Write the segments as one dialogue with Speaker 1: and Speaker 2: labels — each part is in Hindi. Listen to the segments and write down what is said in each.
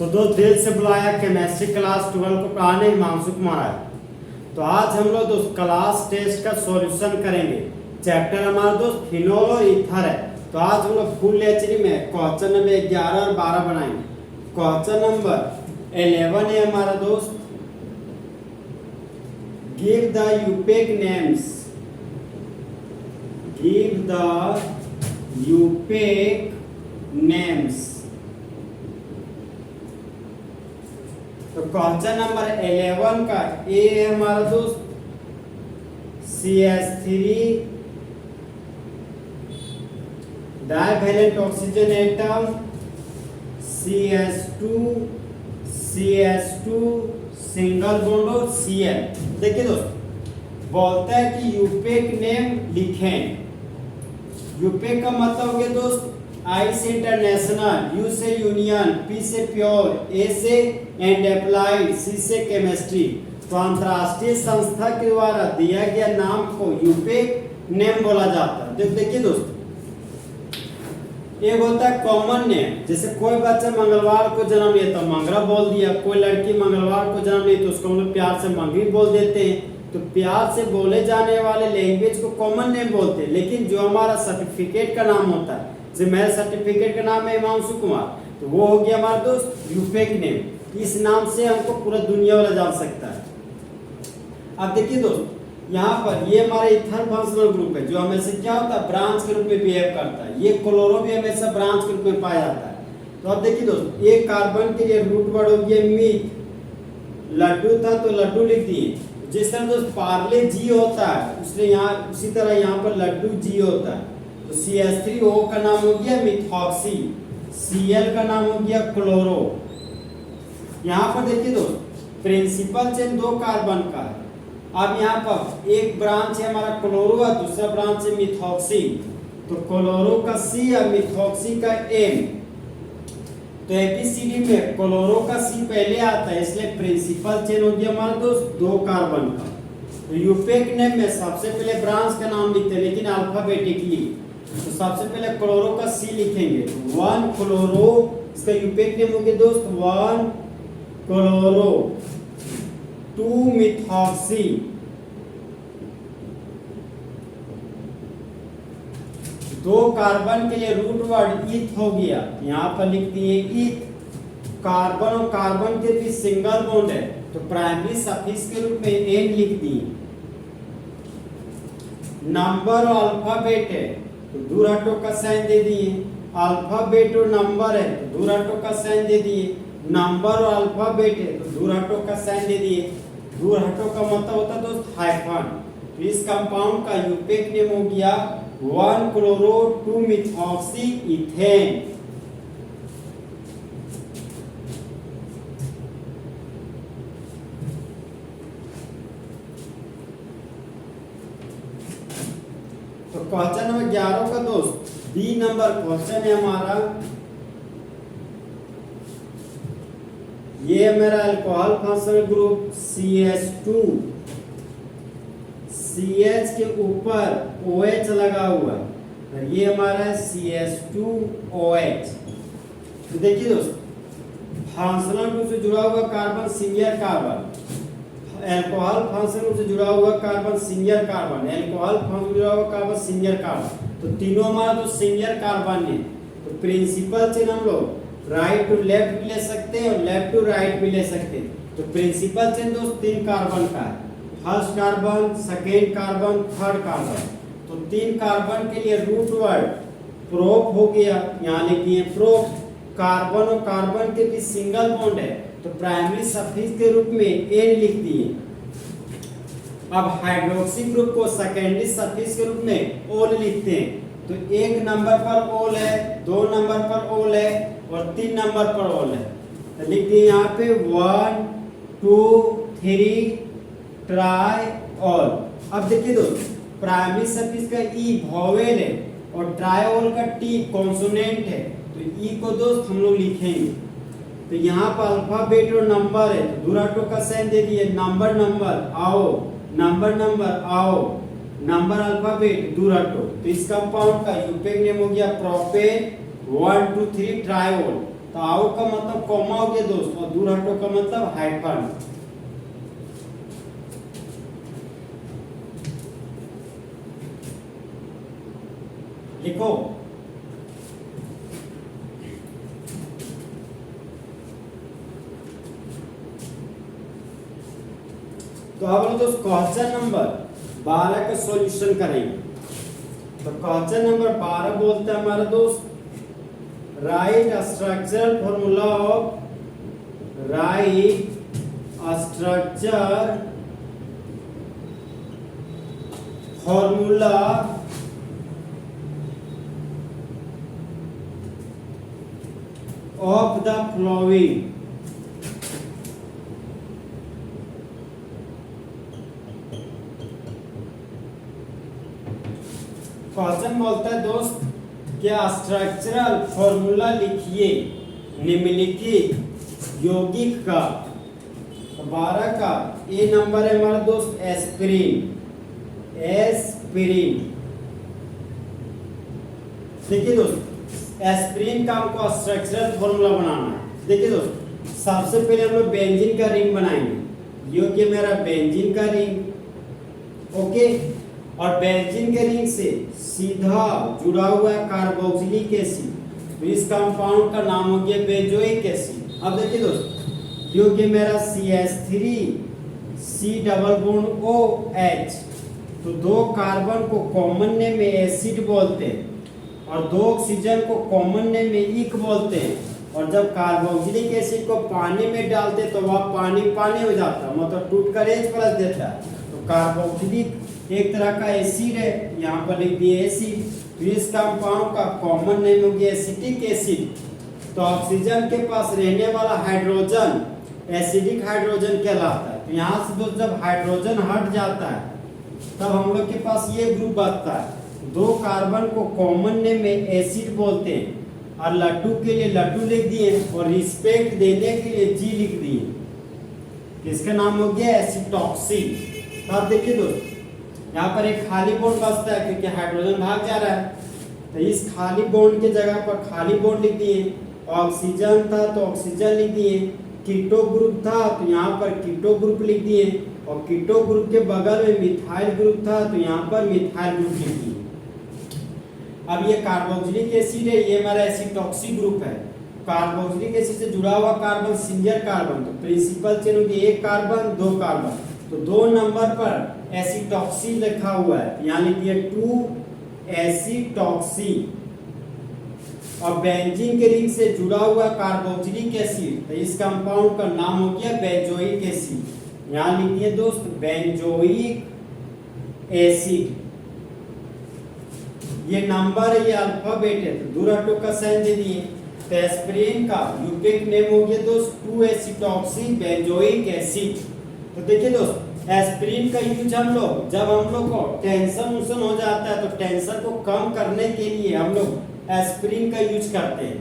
Speaker 1: तो दोस्त दिल से बुलाया केमिस्ट्री क्लास 12 को पढ़ाने हिमांशु कुमार है। तो आज हम लोग दोस्त क्लास टेस्ट का सॉल्यूशन करेंगे। चैप्टर हमारा दोस्त फिनोल और ईथर है। तो आज हम लोग फुल लेक्चर में क्वेश्चन नंबर 11 और 12 बनाएंगे। क्वेश्चन नंबर 11 है हमारा दोस्त, give the IUPAC names, give the IUPAC names. तो क्वेश्चन नंबर 11 का ए है हमारा दोस्त CH3 divalent oxygen atom, CH2 single bond और Cl। देखिए दोस्त बोलता है कि यूपेक नेम लिखें। यूपेक का मतलब हो गया दोस्त आई से इंटरनेशनल, यू से यूनियन, पी से प्योर, ए से एंड अप्लाइड, सी से केमिस्ट्री। तो अंतरराष्ट्रीय संस्था के द्वारा दिया गया नाम को यूपेक नेम बोला जाता है। देखिए दोस्त एक होता है कॉमन नेम, जैसे कोई बच्चा मंगलवार को जन्म लिया तो मंगरा बोल दिया, कोई लड़की मंगलवार को जन्म ली तो उसको हम लोग प्यार से मंगरी बोल देते हैं। तो प्यार से बोले जाने वाले लैंग्वेज को कॉमन नेम बोलते हैं। लेकिन जो हमारा सर्टिफिकेट का नाम होता है, जैसे मेरे सर्टिफिकेट का नाम है हिमांशु कुमार, तो वो हो गया हमारा दोस्त यूपेक नेम। इस नाम से हमको पूरा दुनिया वाला जान सकता है। अब देखिए दोस्त यहाँ पर ये हमारा इथर फंक्शनल ग्रुप है जो हमेशा क्या होता है ब्रांच के रूप में बिहेव करता है। ये क्लोरो भी हमेशा ब्रांच के रूप में पाया जाता है। तो अब देखिए दोस्त एक कार्बन के लिए रूट वर्ड हो गया मीट। लड्डू था तो लड्डू लिख दिए। जिस तरह दोस्त पार्ले जी होता है उसने यहाँ उसी तरह यहाँ पर लड्डू जी होता है। तो CH3O का नाम हो गया मिथॉक्सी, Cl का नाम हो गया क्लोरो। यहाँ पर देखिए दोस्त प्रिंसिपल चेन 2 कार्बन का है। अब यहाँ पर एक ब्रांच है हमारा क्लोरो और दूसरा ब्रांच है मिथॉक्सी। तो क्लोरो का C और मिथॉक्सी का M। तो ABCD में क्लोरो का C पहले आता है, इसलिए प्रिंसिपल चेन हो गया हमारा दोस्त 2 कार्बन का। तो यूपेक नेम में सबसे पहले ब्रांच का नाम लिखते हैं लेकिन अल्फाबेटिकली। तो सबसे पहले क्लोरो का C लिखेंगे 1 क्लोरो, इसका यूपेक नेम हो गया दोस्त 1 क्लोरो, 2 मिथॉक्सी, 2 कार्बन के लिए रूट वर्ड ईथ हो गया, यहाँ पर लिख दिए ईथ। कार्बन और कार्बन के बीच सिंगल बॉन्ड है तो प्राइमरी सफिक्स के रूप में एन लिख दिए। नंबर और अल्फाबेट है तो दूर हटो का साइन दे दिए। अल्फाबेट और नंबर है तो दूर हटो का साइन दे दिए। नंबर और अल्फाबेट है तो दूर हटो का साइन दे दिए। दूर हटो का मतलब होता है दोस्त हाइफन। तो इस कंपाउंड का यूपेक नेम हो गया 1 क्लोरो 2 मिथॉक्सी इथेन। तो क्वेश्चन नंबर 11 का दोस्त बी नंबर क्वेश्चन है हमारा। ये मेरा alcohol functional group CH2, CH के ऊपर OH लगा हुआ है। ये हमारा है CH2OH। तो देखिए दोस्त फंक्शनल ग्रुप से जुड़ा हुआ carbon single carbon, alcohol functional group से जुड़ा हुआ carbon single carbon, alcohol functional से जुड़ा हुआ कार्बन सिंगल कार्बन। तो तीनों हमारा तो सिंगल कार्बन है। तो प्रिंसिपल चेन हम लोग राइट टू लेफ्ट भी ले सकते हैं और लेफ्ट टू राइट भी ले सकते हैं। तो प्रिंसिपल चेन दोस्त 3 कार्बन का है, first carbon, second carbon, third carbon. तो 3 कार्बन के लिए रूट वर्ड प्रोप हो गया, यहाँ लिख दिए प्रोप। कार्बन और कार्बन के बीच सिंगल बॉन्ड है तो प्राइमरी सफिक्स के रूप में एन लिख दिए। अब हाइड्रोक्सी ग्रुप को सेकेंडरी सफिक्स के रूप में ओल लिखते हैं। तो 1 नंबर पर ओल है, 2 नंबर पर ओल है और 3 नंबर पर ओल है। तो लिख दिए यहाँ पे 1 2 3 ट्राई ऑल। अब देखिए दोस्त प्राइमरी सफिक्स का ई वोवेल है और ट्राइओल का टी कॉन्सोनेंट है। तो ई को दोस्त हम लोग लिखेंगे। तो यहाँ पर अल्फाबेट और नंबर है तो दूराटो का साइन दे दिए। नंबर नंबर आओ, नंबर नंबर आओ, नंबर अल्फाबेट दूराटो। तो इस कंपाउंड का यूपेक नेम हो गया प्रोपेन 1 2 3 ट्राइओल। तो आउट का मतलब कॉमा हो गया दोस्त, और दूर हटो का मतलब हाइफन। लिखो। तो अब हम दोस्त क्वेश्चन नंबर 12 का सॉल्यूशन करेंगे। तो क्वेश्चन नंबर 12 बोलते हैं हमारा दोस्त, right structural formula of, right structure formula of the flowing. Question बोलता है दोस्त, क्या स्ट्रक्चरल फॉर्मूला लिखिए निम्नलिखित यौगिक का। तो 12 का ए नंबर है हमारा दोस्त एस्पिरिन। एस्पिरिन, देखिए दोस्त एस्पिरिन का हमको स्ट्रक्चरल फॉर्मूला बनाना है। देखिए दोस्त, सबसे पहले हम लोग बेंजीन का रिंग बनाएंगे। ये हो गया मेरा बेंजीन का रिंग, ओके। और बेंजीन के रिंग से सीधा जुड़ा हुआ है कार्बोक्सिलिक एसिड, तो इस कंपाउंड का नाम हो गया बेंजोइक एसिड। अब देखिए दोस्त, ये हो गया मेरा CH3 C double bond OH, तो दो कार्बन को कॉमन नेम में एसिड बोलते हैं और दो ऑक्सीजन को कॉमन नेम में इक बोलते हैं। और जब कार्बोक्सिलिक एसिड को पानी में डालते तो वह पानी पानी हो जाता है, मतलब टूटकर H प्लस देता है। तो कार्बोक्सिलिक एक तरह का एसिड है, यहाँ पर लिख दिए एसिड। तो इस कंपाउंड का कॉमन नेम हो गया एसिटिक एसिड। तो ऑक्सीजन के पास रहने वाला हाइड्रोजन एसिडिक हाइड्रोजन कहलाता है। तो यहाँ से दोस्त जब हाइड्रोजन हट जाता है तब हम लोग के पास ये ग्रुप बचता है। दो कार्बन को कॉमन नेम में एसिड बोलते हैं, और लट्टू के लिए लट्टू लिख दिए और रिस्पेक्ट देने के लिए जी लिख दिए। इसका नाम हो गया एसिटॉक्सी। अब देखिए दोस्त, यहाँ पर एक खाली बॉन्ड बचता है क्योंकि हाइड्रोजन भाग जा रहा है, तो इस खाली बॉन्ड की जगह पर खाली बॉन्ड लिख दिए। ऑक्सीजन था तो ऑक्सीजन लिख दिए। कीटो ग्रुप था तो यहाँ पर कीटो ग्रुप लिख दिए, और कीटो ग्रुप के बगल में मिथाइल ग्रुप था तो यहाँ पर मिथाइल ग्रुप लिख दिए। अब ये कार्बोक्सिलिक एसिड है, ये हमारा एसिटॉक्सी ग्रुप है। कार्बोक्सिलिक एसिड से जुड़ा हुआ कार्बन सिंगल कार्बन, तो प्रिंसिपल चेन होगी एक कार्बन दो कार्बन, तो 2 नंबर पर एसिटॉक्सी लिखा हुआ है, यहाँ लिख दिया 2 एसिटॉक्सी। और बेंजीन के रिंग से जुड़ा हुआ कार्बोक्सिलिक एसिड, तो इस कंपाउंड का नाम हो गया बेंजोइक एसिड। यहाँ लिख दिए दोस्त बेंजोइक एसिड। ये नंबर है, ये अल्फाबेट है, तो दूर हटो का साइन दे दिए। तो एस्पिरिन का यूनिक नेम हो गया दोस्त 2 एसिटॉक्सी बेंजोइक एसिड। तो देखिए दोस्त, एस्पिरिन का यूज हम लोग जब हम लोग को टेंशन उसन हो जाता है तो टेंशन को कम करने के लिए हम लोग एस्पिरिन का यूज करते हैं।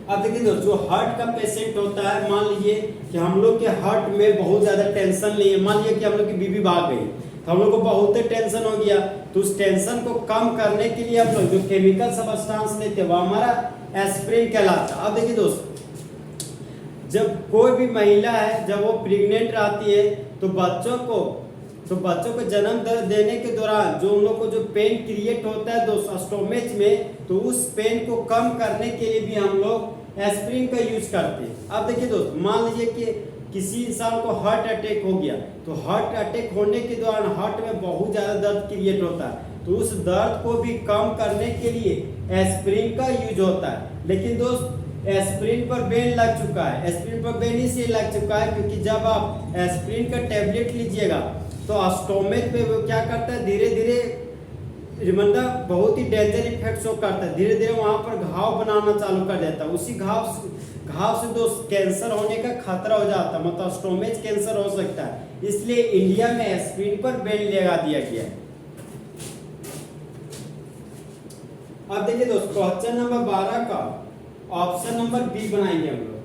Speaker 1: अब देखिए दोस्त, जो हार्ट का पेशेंट होता है, मान लीजिए कि हम लोग के हार्ट में बहुत ज्यादा टेंशन नहीं है, मान लीजिए कि हम लोग की बीबी भाग गई तो हम लोग को बहुत टेंशन हो गया, तो उस टेंशन को कम करने के लिए हम लोग जो केमिकल सब्सटेंस लेते हैं वो हमारा एस्पिरिन कहलाता है। अब देखिए दोस्त, जब कोई भी महिला है जब वो प्रेग्नेंट रहती है तो बच्चों को जन्म देने के दौरान जो उन लोग को जो पेन क्रिएट होता है दोस्त स्टोमेच में, तो उस पेन को कम करने के लिए भी हम लोग एस्पिरिन का यूज करते हैं। अब देखिए दोस्त, मान लीजिए कि किसी इंसान को हार्ट अटैक हो गया, तो हार्ट अटैक होने के दौरान हार्ट में बहुत ज़्यादा दर्द क्रिएट होता है, तो उस दर्द को भी कम करने के लिए एस्पिरिन का यूज होता है। लेकिन दोस्त, एस्पिरिन पर बैन लग चुका है। एस्पिरिन पर बैन इसलिए लग चुका है क्योंकि जब आप एस्पिरिन का टैबलेट लीजिएगा तो स्टोमेच पे वो क्या करता है, धीरे धीरे मतलब बहुत ही डेंजर इफेक्ट शो करता है, धीरे धीरे वहाँ पर घाव बनाना चालू कर देता है। उसी घाव से दोस्त कैंसर होने का खतरा हो जाता है, मतलब स्टोमेच कैंसर हो सकता है। इसलिए इंडिया में एस्पिरिन पर बैन लगा दिया गया है। अब देखिए दोस्त, क्वेश्चन नंबर 12 का ऑप्शन नंबर बी बनाएंगे हम लोग।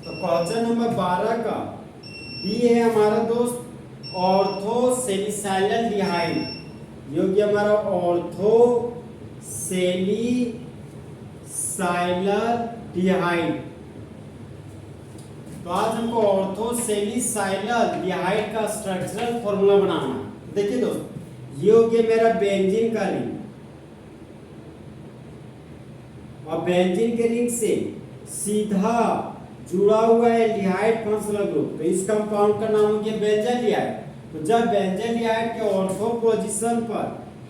Speaker 1: तो क्वेश्चन नंबर 12 का बी है हमारा दोस्त ऑर्थोसेलेस सेलिसाइलडिहाइड, ये हो गया हमारा ऑर्थो सेलिसाइलडिहाइड। तो आज हमको ऑर्थो सेलिसाइलडिहाइड का स्ट्रक्चरल फॉर्मूला बनाना है। देखिए दोस्तों, ये हो गया मेरा बेंजीन का रिंग, और बेंजीन के रिंग से सीधा जुड़ा हुआ है एल्डिहाइड फंक्शनल ग्रुप। तो इस कंपाउंड का नाम हो गया बेंजाइलडिहाइड। तो जब बेंजाइलडिहाइड के ऑर्थो पोजीशन पर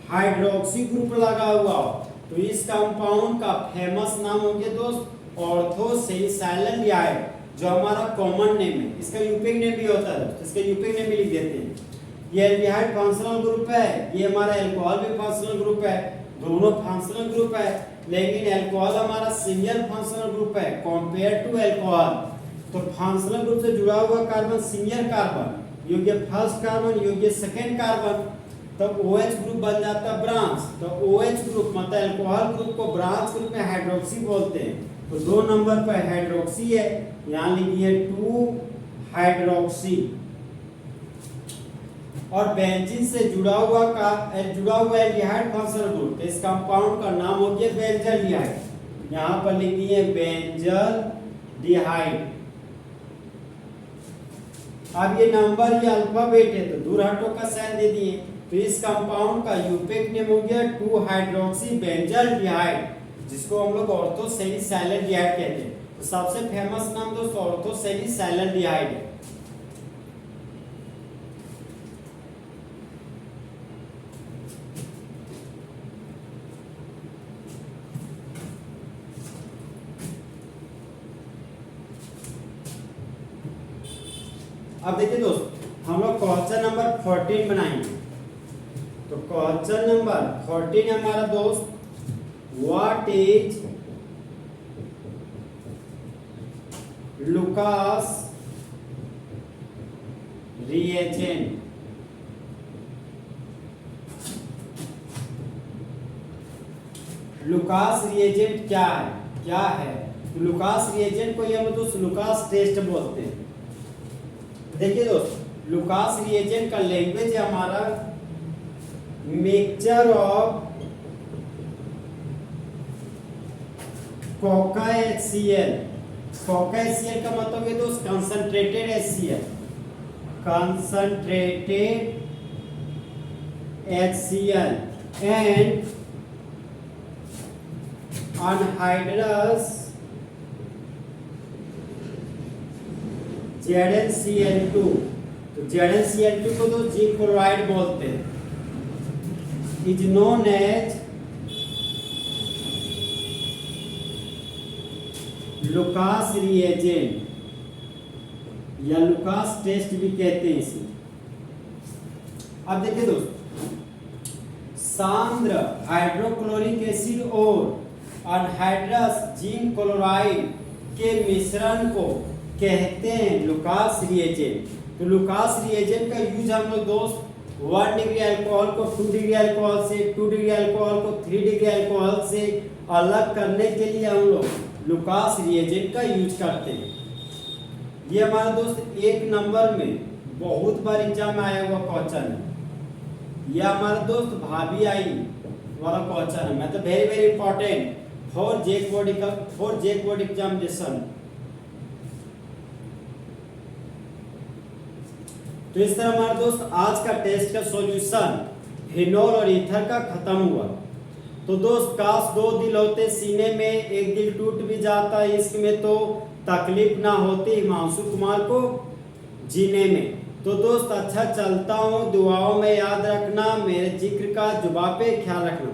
Speaker 1: हाइड्रोक्सी ग्रुप लगा हुआ हो तो इस कंपाउंड का फेमस नाम हो गया दोस्त ऑर्थो सेलिसाइलडिहाइड, जो हमारा कॉमन नेम है। इसका यूपिक नेम भी होता है, तो इसका यूपिक नेम भी लिख देते हैं। ये एल्डिहाइड फंक्शनल ग्रुप है, ये हमारा अल्कोहल भी फंक्शनल ग्रुप है, दोनों फंक्शनल ग्रुप है, लेकिन अल्कोहल हमारा सिंगल फंक्शनल ग्रुप है कंपेयर टू अल्कोहल। तो फंक्शनल ग्रुप से जुड़ा हुआ कार्बन सिंगल कार्बन, योग्य फर्स्ट कार्बन, योग्य सेकेंड कार्बन, तब OH ग्रुप बन जाता है ब्रांच। तो OH ग्रुप मतलब अल्कोहल ग्रुप को ब्रांच ग्रुप में हाइड्रोक्सी बोलते हैं। तो 2 नंबर पर हाइड्रोक्सी है, यहाँ लिखिए 2 हाइड्रोक्सी। और बेंजीन से जुड़ा हुआ एल्डिहाइड फंक्शनल ग्रुप, इस कंपाउंड का नाम हो गया बेंजाइलडिहाइड, यहाँ पर लिख दिए बेंजाइलडिहाइड। अब ये नंबर ये अल्फाबेट है तो दूर हटो का साइन दे दिए। तो इस कंपाउंड का यूपिक नेम हो गया 2 हाइड्रोक्सी बेंजाइलडिहाइड, जिसको हम लोग ऑर्थो सेलिसाइलडिहाइड कहते हैं। तो सबसे फेमस नाम दोस्तों ऑर्थो सेलिसाइलडिहाइड है। अब देखिए दोस्त, हम लोग क्वेश्चन नंबर 14 बनाएंगे। तो क्वेश्चन नंबर 14 हमारा दोस्त, what is Lucas reagent? Lucas reagent क्या है? तो लुकास रिएजेंट को ये हम दोस्त लुकास टेस्ट बोलते हैं। देखिए दोस्त, लुकास रिएजेंट का लैंग्वेज है हमारा मिक्सचर ऑफ कोका HCl। कोका HCl का मतलब है दोस्त concentrated HCl, concentrated HCl and anhydrous ZnCl2। तो ZnCl2 को तो जिंक क्लोराइड बोलते हैं, is known as Lucas reagent या लुकास टेस्ट भी कहते हैं इसे। अब देखिए दोस्त, सांद्र हाइड्रोक्लोरिक एसिड और अनहाइड्रस जिंक क्लोराइड के मिश्रण को कहते हैं लुकास रिएजेंट। तो लुकास रिएजेंट का यूज हम लोग दोस्त 1 डिग्री अल्कोहल को 2 डिग्री अल्कोहल से, 2 डिग्री अल्कोहल को 3 डिग्री अल्कोहल से अलग करने के लिए हम लोग लुकास रिएजेंट का यूज करते हैं। ये हमारा दोस्त 1 नंबर में बहुत बार एग्जाम में आया हुआ क्वेश्चन है। ये हमारा दोस्त भाभी आई वाला क्वेश्चन है, मतलब very very important for Jake board examination. तो इस तरह हमारे दोस्त आज का टेस्ट का सॉल्यूशन फिनोल और ईथर का खत्म हुआ। तो दोस्त काश 2 दिल होते सीने में, एक दिल टूट भी जाता इश्क में तो तकलीफ ना होती हिमांशु कुमार को जीने में। तो दोस्त अच्छा चलता हूँ, दुआओं में याद रखना, मेरे जिक्र का जुबान पे ख्याल रखना।